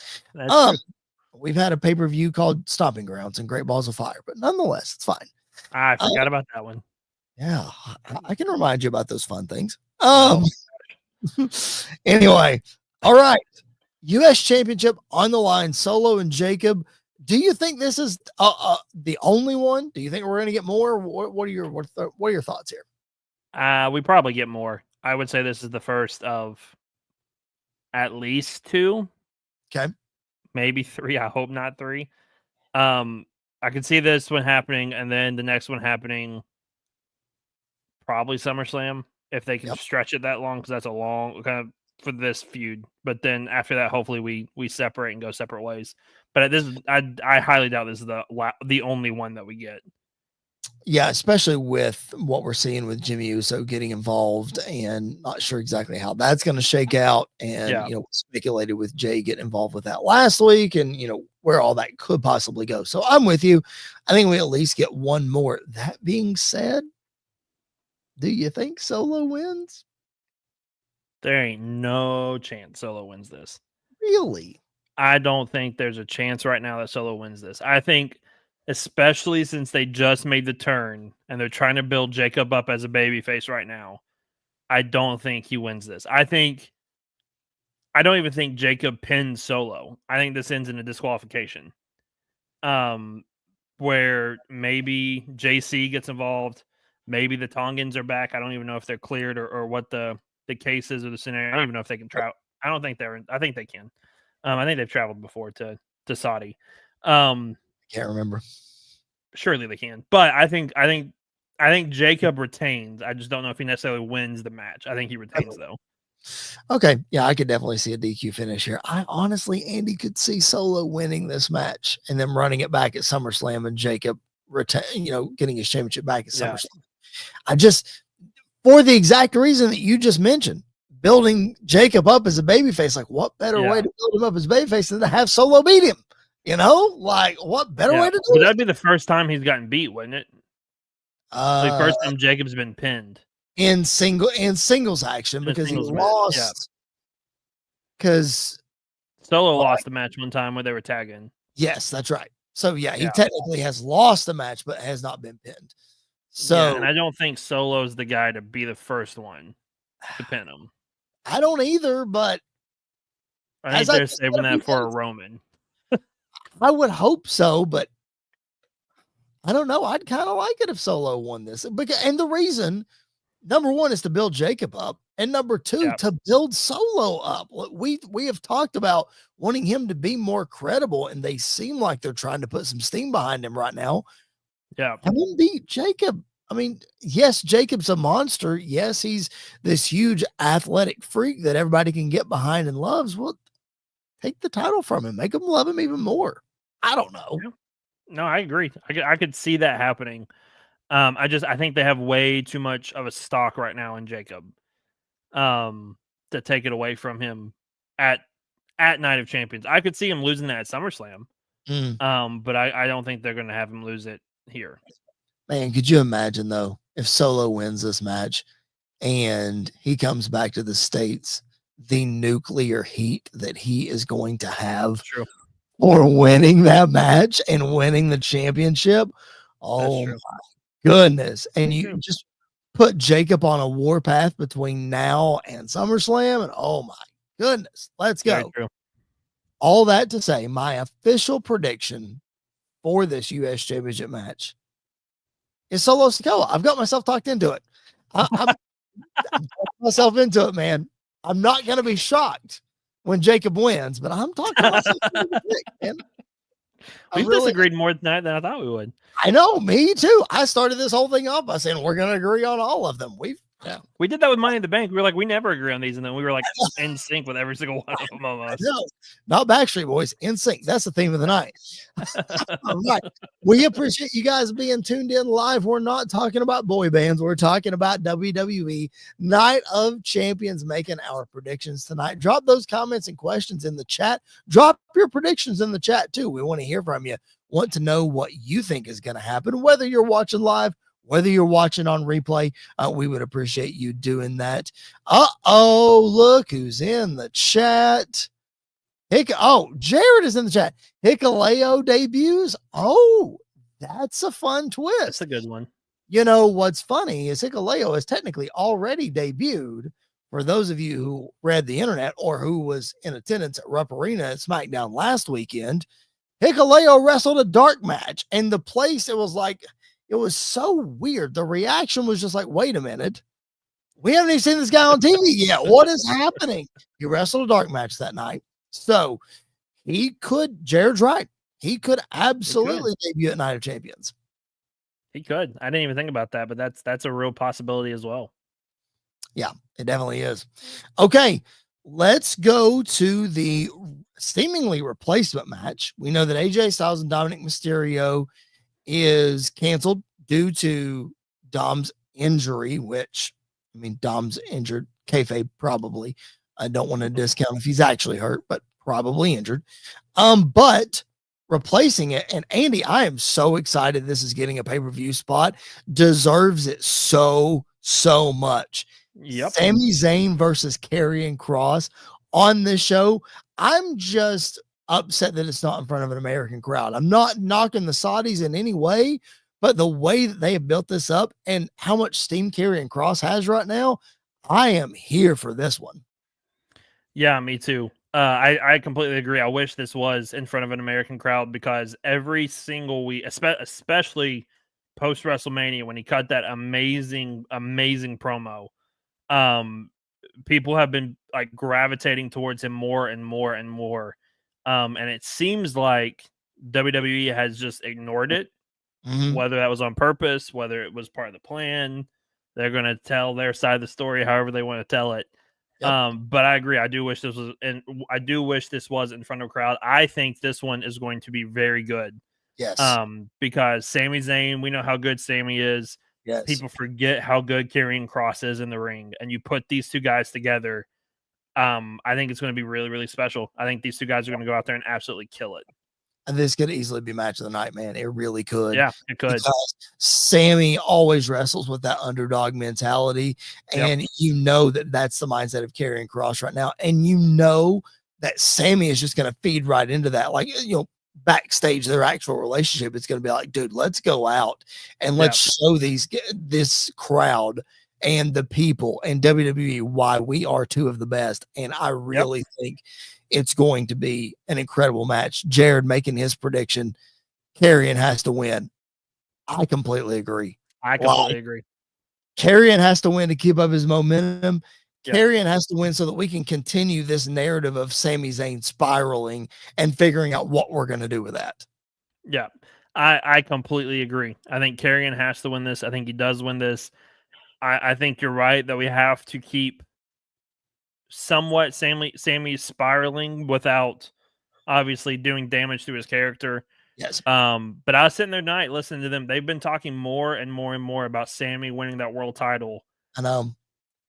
We've had a pay-per-view called Stomping Grounds and Great Balls of Fire, but nonetheless, it's fine. I forgot about that one. Yeah, I can remind you about those fun things. Anyway, all right. U.S. Championship on the line, Solo and Jacob. Do you think this is the only one? Do you think we're going to get more? What are your thoughts here? We probably get more. I would say this is the first of at least 2. Okay. Maybe 3. I hope not 3. I could see this one happening, and then the next one happening probably SummerSlam, if they can stretch it that long, because that's a long kind of for this feud. But then after that, hopefully we separate and go separate ways. But I highly doubt this is the only one that we get. Yeah, especially with what we're seeing with Jimmy Uso getting involved, and not sure exactly how that's going to shake out. And, speculated with Jay getting involved with that last week, and, where all that could possibly go. So I'm with you. I think we at least get one more. That being said, do you think Solo wins? There ain't no chance Solo wins this. Really? I don't think there's a chance right now that Solo wins this. I think, especially since they just made the turn and they're trying to build Jacob up as a babyface right now, I don't think he wins this. I don't even think Jacob pins Solo. I think this ends in a disqualification. Where maybe JC gets involved. Maybe the Tongans are back. I don't even know if they're cleared or what the case is or the scenario. I don't even know if they can travel. I don't think I think they can. I think they've traveled before to Saudi. Can't remember. Surely they can. But I think Jacob retains. I just don't know if he necessarily wins the match. I think he retains though. Okay, yeah, I could definitely see a DQ finish here. I honestly, Andy, could see Solo winning this match and then running it back at SummerSlam and Jacob getting his championship back at Yeah. SummerSlam. I just, for the exact reason that you just mentioned, building Jacob up as a babyface, like what better way to build him up as a babyface than to have Solo beat him? Like what better way to do But it? that'd be the first time he's gotten beat, wouldn't it? Like first time Jacob's been pinned in singles action because he lost. Because Solo lost the match one time where they were tagging. Yes, that's right. So he technically has lost the match, but has not been pinned. So and I don't think Solo's the guy to be the first one to pin him. I don't either, but I think they're saving that for a Roman. I would hope so, but I don't know. I'd kind of like it if Solo won this. And the reason, number one, is to build Jacob up, and number two, to build Solo up. We have talked about wanting him to be more credible, and they seem like they're trying to put some steam behind him right now. Yeah. Have him beat Jacob. I mean, yes, Jacob's a monster. Yes, he's this huge athletic freak that everybody can get behind and loves. Well, take the title from him. Make him love him even more. I don't know. Yeah. No, I agree. I could see that happening. I think they have way too much of a stock right now in Jacob. To take it away from him at Night of Champions. I could see him losing that at SummerSlam. But I don't think they're going to have him lose it here. Man, could you imagine though if Solo wins this match and he comes back to the States, the nuclear heat that he is going to have for winning that match and winning the championship? Oh my goodness. And you just put Jacob on a warpath between now and SummerSlam, and oh my goodness, let's go. All that to say, my official prediction for this U.S. Championship match is Solo Sikoa. I've got myself talked into it. I'm talking myself into it, man. I'm not going to be shocked when Jacob wins, but I'm talking myself into it, man. We disagreed more tonight than I thought we would. I know, me too. I started this whole thing off by saying we're going to agree on all of them. We did that with Money in the Bank. We were like, we never agree on these, and then we were like in sync with every single one of them almost. No, not Backstreet Boys, in sync. That's the theme of the night. All right. We appreciate you guys being tuned in live. We're not talking about boy bands. We're talking about WWE Night of Champions, making our predictions tonight. Drop those comments and questions in the chat. Drop your predictions in the chat too. We want to hear from you. Want to know what you think is going to happen, whether you're watching live, whether you're watching on replay. We would appreciate you doing that. Look who's in the chat. Jared is in the chat. Hikaleo debuts. Oh, that's a fun twist. That's a good one. You know, what's funny is Hikaleo has technically already debuted. For those of you who read the internet or who was in attendance at Rupp Arena at SmackDown last weekend, Hikaleo wrestled a dark match, and the place, it was so weird. The reaction was just like, wait a minute. We haven't even seen this guy on TV yet. What is happening? He wrestled a dark match that night. So Jared's right. He could absolutely debut at Night of Champions. He could. I didn't even think about that, but that's a real possibility as well. Yeah, it definitely is. Okay, let's go to the seemingly replacement match. We know that AJ Styles and Dominic Mysterio is canceled due to Dom's injury, which, I mean, Dom's injured, kayfabe probably. I don't want to discount if he's actually hurt, but probably injured. But replacing it, and Andy, I am so excited this is getting a pay-per-view spot. Deserves it so much. Yep. Sami Zayn versus Karrion Kross on this show. I'm just upset that it's not in front of an American crowd. I'm not knocking the Saudis in any way, but the way that they have built this up and how much steam Karrion Kross has right now, I am here for this one. Yeah, me too. I completely agree. I wish this was in front of an American crowd because every single week, especially post WrestleMania, when he cut that amazing promo, people have been like gravitating towards him more and more and more. And it seems like WWE has just ignored it, whether that was on purpose, whether it was part of the plan. They're going to tell their side of the story however they want to tell it. Yep. But I agree. I do wish this was in front of a crowd. I think this one is going to be very good. Yes. Because Sami Zayn, we know how good Sami is. Yes. People forget how good Karrion Kross is in the ring, and you put these two guys together. I think it's going to be really, really special. I think these two guys are going to go out there and absolutely kill it. And this could easily be match of the night, man. It really could. Yeah, it could. Because Sami always wrestles with that underdog mentality. And you know that that's the mindset of Karrion Kross right now. And you know that Sami is just going to feed right into that. Like, backstage, their actual relationship, it's going to be like, dude, let's go out and let's show this crowd and the people and WWE why we are two of the best. And I really think it's going to be an incredible match. Jared making his prediction, Karrion has to win. I completely agree. I completely agree. Karrion has to win to keep up his momentum. Karrion has to win so that we can continue this narrative of Sami Zayn spiraling and figuring out what we're going to do with that. Yeah, I completely agree. I think Karrion has to win this. I think he does win this. I think you're right that we have to keep somewhat Sami spiraling without obviously doing damage to his character. Yes. But I was sitting there tonight listening to them. They've been talking more and more and more about Sami winning that world title. I know.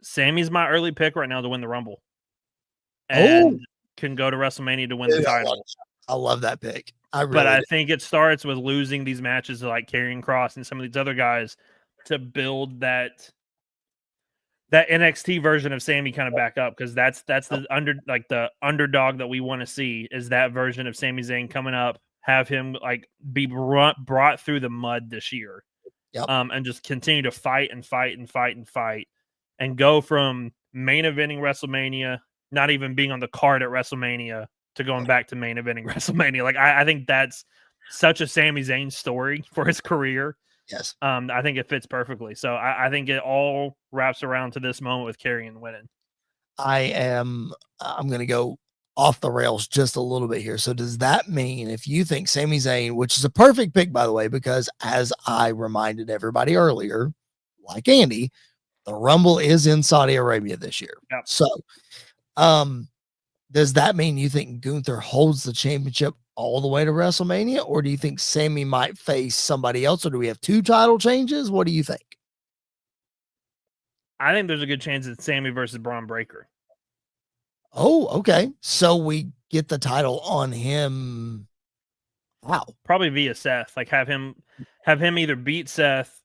Sami's my early pick right now to win the Rumble. And can go to WrestleMania to win the title. I love that pick. I think it starts with losing these matches to like Karrion Kross and some of these other guys to build that NXT version of Sami kind of back up, because that's the underdog that we want to see is that version of Sami Zayn coming up, have him like be brought through the mud this year, and just continue to fight and fight and fight and fight and go from main eventing WrestleMania, not even being on the card at WrestleMania, to going back to main eventing WrestleMania. Like I think that's such a Sami Zayn story for his career. Yes. I think it fits perfectly. So I think it all wraps around to this moment with Karrion winning. I'm going to go off the rails just a little bit here. So does that mean if you think Sami Zayn, which is a perfect pick, by the way, because as I reminded everybody earlier, like Andy, the Rumble is in Saudi Arabia this year. Yep. So, does that mean you think Gunther holds the championship all the way to WrestleMania, or do you think Sami might face somebody else, or do we have two title changes? What do you think? I think there's a good chance it's Sami versus Braun Breaker. Oh, okay. So we get the title on him. Wow. Probably via Seth. Like have him either beat Seth,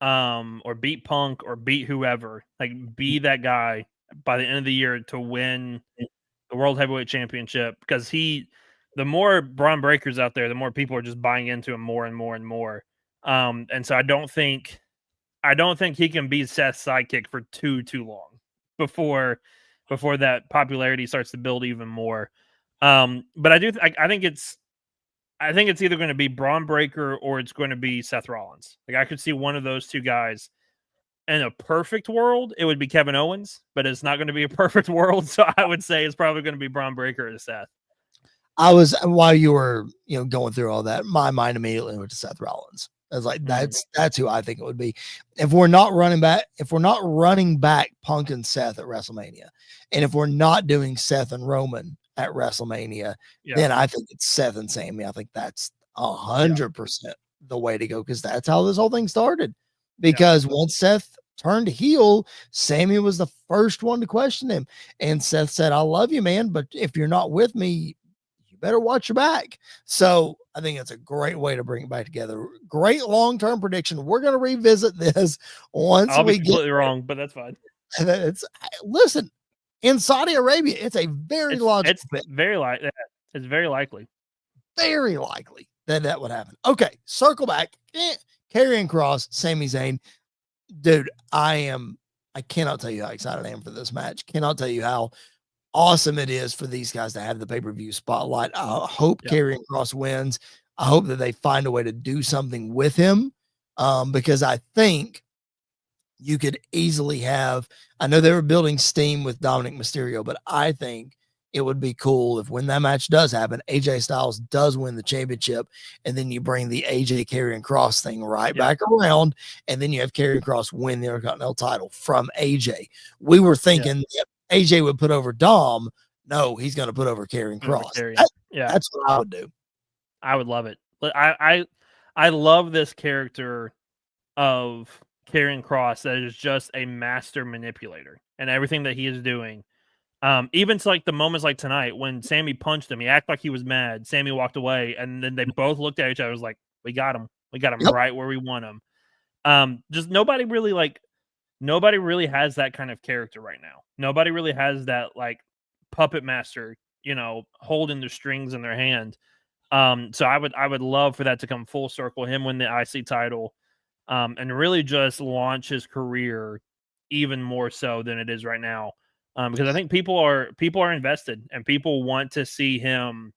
or beat Punk, or beat whoever. Like be that guy by the end of the year to win the World Heavyweight Championship, because the more Braun Breaker's out there, the more people are just buying into him more and more and more. And so I don't think he can be Seth's sidekick for too long before that popularity starts to build even more. But I think it's either going to be Braun Breaker or it's going to be Seth Rollins. Like I could see one of those two guys. In a perfect world, it would be Kevin Owens, but it's not going to be a perfect world. So I would say it's probably going to be Braun Breaker or Seth. While you were, going through all that, my mind immediately went to Seth Rollins. I was like, that's who I think it would be. If we're not running back Punk and Seth at WrestleMania, and if we're not doing Seth and Roman at WrestleMania, then I think it's Seth and Sami. I think that's 100% the way to go, because that's how this whole thing started. Because once Seth turned heel, Sami was the first one to question him. And Seth said, I love you, man, but if you're not with me, you better watch your back. So I think it's a great way to bring it back together. Great long-term prediction. We're going to revisit this once I'll we be completely wrong, but that's fine. Listen, in Saudi Arabia, it's a very logical fit. It's very likely. Very likely that would happen. Okay, circle back. Karrion Kross, Sami Zayn. Dude, I cannot tell you how excited I am for this match. Cannot tell you how awesome it is for these guys to have the pay-per-view spotlight. I hope Karrion Kross wins. I hope that they find a way to do something with him, because I think you could easily have, I know they were building steam with Dominic Mysterio, but I think it would be cool if when that match does happen, AJ Styles does win the championship, and then you bring the AJ Karrion Kross thing back around, and then you have Karrion Kross win the Intercontinental title from AJ. We were thinking that AJ would put over Dom. No, he's going to put over Karrion Kross. That's what I would do. I would love it. But I love this character of Karrion Kross that is just a master manipulator, and everything that he is doing. Even to like the moments like tonight when Sammy punched him, he acted like he was mad. Sammy walked away, and then they both looked at each other. Was like, "We got him. We got him right where we want him." Just nobody really has that kind of character right now. Nobody really has that like puppet master, holding the strings in their hand. So I would love for that to come full circle. Him win the IC title, and really just launch his career even more so than it is right now. Because I think people are invested and people want to see him,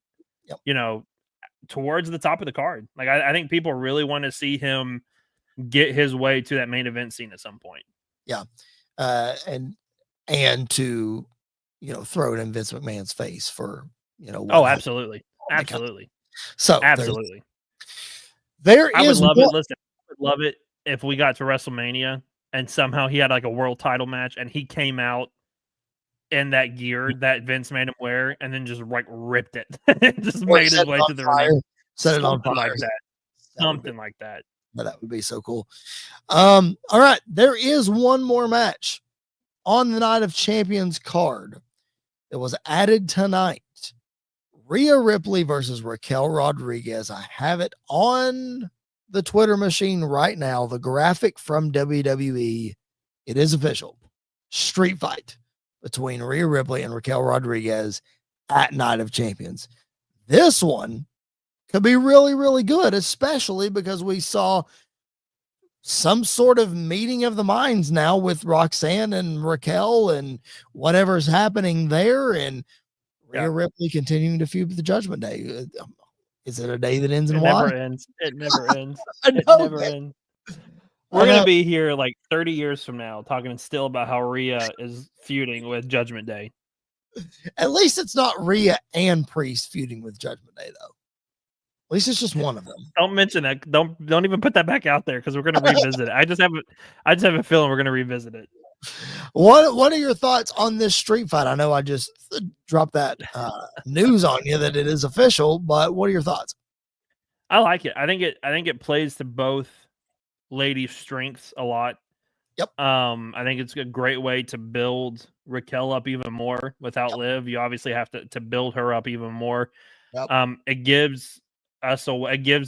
towards the top of the card. Like I think people really want to see him get his way to that main event scene at some point. Yeah. And to, throw it in Vince McMahon's face for, absolutely. Absolutely. So absolutely. I would love it. Listen, I would love it if we got to WrestleMania and somehow he had like a world title match and he came out in that gear that Vince made him wear and then just like ripped it. Just made his way to the ring. Set it on fire. Like that. Something like that. But that would be so cool. All right. There is one more match on the Night of Champions card that was added tonight. Rhea Ripley versus Raquel Rodriguez. I have it on the Twitter machine right now. The graphic from WWE. It is official. Street fight between Rhea Ripley and Raquel Rodriguez at Night of Champions. This one could be really, really good, especially because we saw some sort of meeting of the minds now with Roxanne and Raquel and whatever's happening there, and Rhea Ripley continuing to feud with the Judgment Day. Is it a day that ends in Y? It never ends. It never ends. We're going to be here like 30 years from now talking still about how Rhea is feuding with Judgment Day. At least it's not Rhea and Priest feuding with Judgment Day, though. At least it's just one of them. Don't mention that. Don't even put that back out there because we're going to revisit it. I just have a feeling we're going to revisit it. What are your thoughts on this street fight? I know I just dropped that news on you that it is official, but what are your thoughts? I like it. I think it plays to both ladies' strengths a lot. Yep. I think it's a great way to build Raquel up even more without Liv. You obviously have to build her up even more. Yep. It gives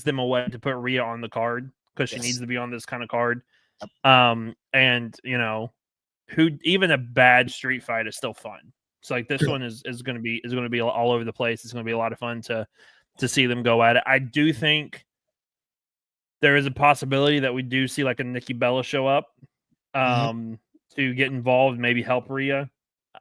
them a way to put Rhea on the card because she needs to be on this kind of card. Yep. And even a bad street fight is still fun. So like this one is going to be all over the place. It's going to be a lot of fun to see them go at it. I do think there is a possibility that we do see like a Nikki Bella show up to get involved, maybe help Rhea.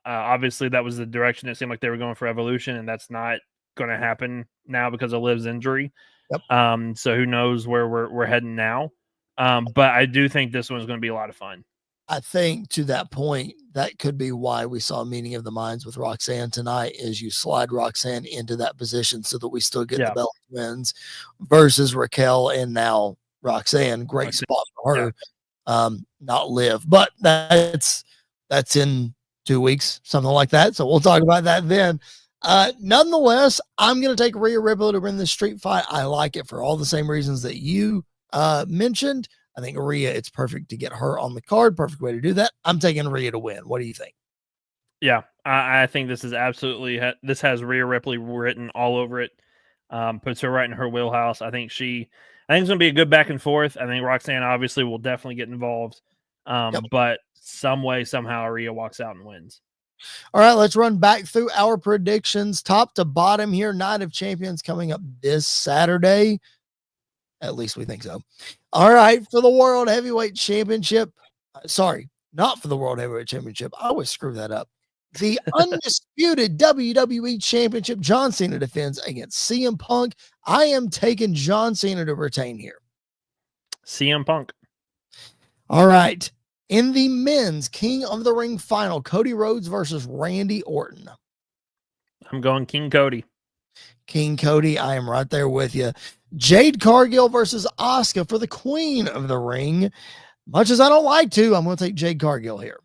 Obviously, that was the direction it seemed like they were going for Evolution, and that's not going to happen now because of Liv's injury. Yep. So who knows where we're heading now? But I do think this one's going to be a lot of fun. I think to that point, that could be why we saw a meeting of the minds with Roxanne tonight is you slide Roxanne into that position so that we still get the belt wins versus Raquel and now Roxanne. Great spot for her. Not Liv, but that's in 2 weeks, something like that. So we'll talk about that then. Nonetheless, I'm going to take Rhea Ripley to win this street fight. I like it for all the same reasons that you mentioned. I think Rhea, it's perfect to get her on the card. Perfect way to do that. I'm taking Rhea to win. What do you think? Yeah, I think this is absolutely, this has Rhea Ripley written all over it. Puts her right in her wheelhouse. I think it's going to be a good back and forth. I think Roxanne obviously will definitely get involved. But some way, somehow Rhea walks out and wins. All right, let's run back through our predictions top to bottom here. Night of Champions coming up this Saturday. At least we think so. All right, for the World Heavyweight Championship. Sorry, not for the World Heavyweight Championship. I always screw that up. The undisputed WWE Championship, John Cena defends against CM Punk. I am taking John Cena to retain here. CM Punk. All right. In the men's King of the Ring final, Cody Rhodes versus Randy Orton. I'm going King Cody. King Cody, I am right there with you. Jade Cargill versus Asuka for the Queen of the Ring. Much as I don't like to, I'm going to take Jade Cargill here.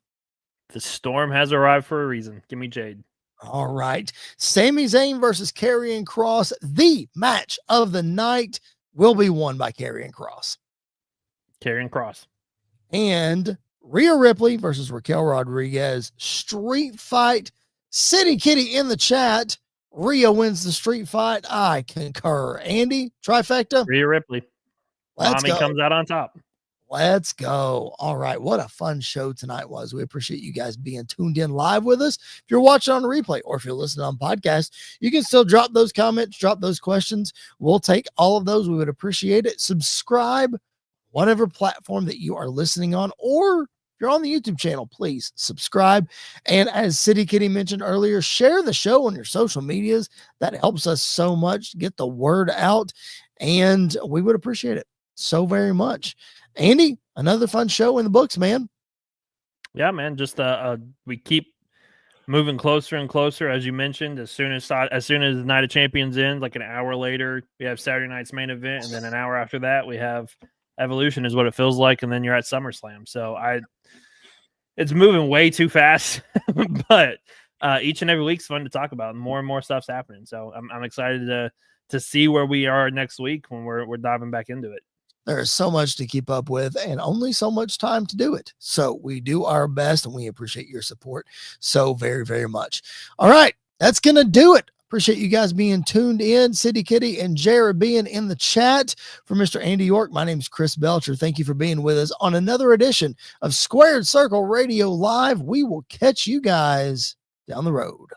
The storm has arrived for a reason. Give me Jade. All right. Sami Zayn versus Karrion Kross. The match of the night will be won by Karrion Kross. Karrion Kross. And Rhea Ripley versus Raquel Rodriguez. Street fight. City Kitty in the chat. Rhea wins the street fight. I concur. Andy, trifecta. Rhea Ripley. Let's Mommy go. comes out on top. Let's go. All right. What a fun show tonight was. We appreciate you guys being tuned in live with us. If you're watching on the replay or if you're listening on podcast, you can still drop those comments, drop those questions. We'll take all of those. We would appreciate it. Subscribe, whatever platform that you are listening on, or if you're on the YouTube channel, please subscribe. And as City Kitty mentioned earlier, share the show on your social medias. That helps us so much get the word out, and we would appreciate it so very much. Andy, another fun show in the books, man. Yeah, man. Just we keep moving closer and closer, as you mentioned. As soon as the Night of Champions ends, like an hour later, we have Saturday night's main event, and then an hour after that, we have Evolution, is what it feels like, and then you're at SummerSlam. So it's moving way too fast, but each and every week's fun to talk about, and more stuff's happening. So I'm excited to see where we are next week when we're diving back into it. There is so much to keep up with and only so much time to do it. So we do our best, and we appreciate your support so very, very much. All right, that's going to do it. Appreciate you guys being tuned in. City Kitty and Jared being in the chat. For Mr. Andy York, my name's Chris Belcher. Thank you for being with us on another edition of Squared Circle Radio Live. We will catch you guys down the road.